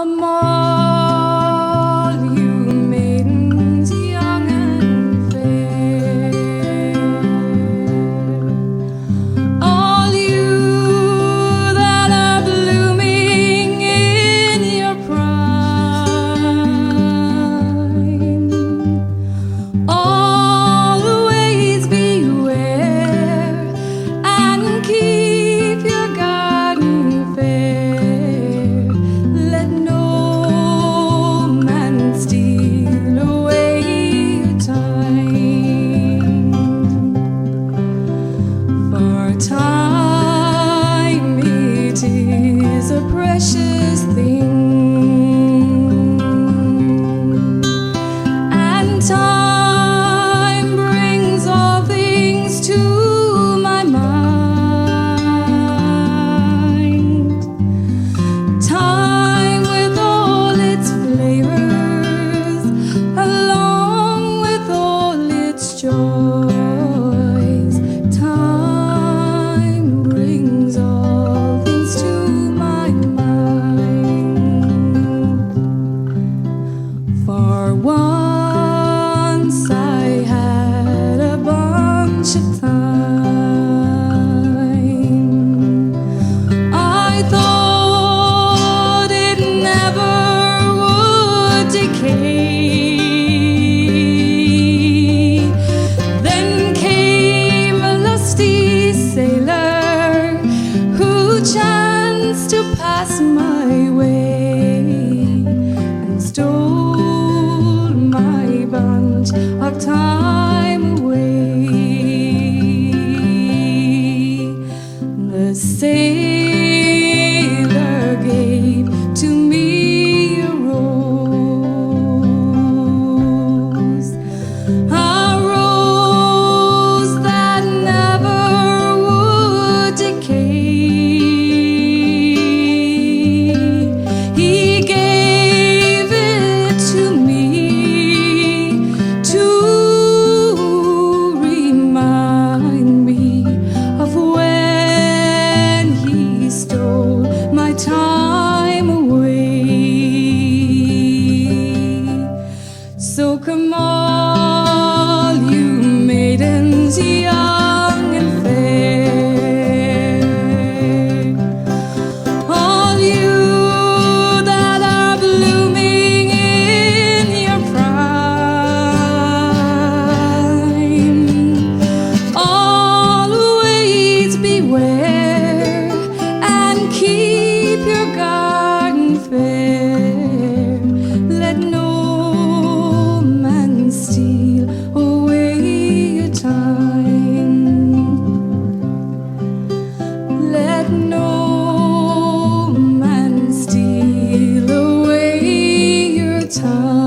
Come all you maidens young and fair, all you that are blooming in your prime, always beware and keep your garden fair. Let no man steal away your time, for time it is a precious thing, and time brings all things to my mind. Time with all its flavors, along with all its joys. Time brings all things to my mind. For once I had a bunch of time. I thought it never would decay. Then came a lusty sailor who chanced to pass my way and stole my bunch of time away. The sailor gave to me a rose that never would decay. He gave it to me to remind me of when he stole my time away. So come all you maidens young and fair, all you that are blooming in your prime, always beware and keep your garden fair. Let no man steal away your time. Let no man steal away your time.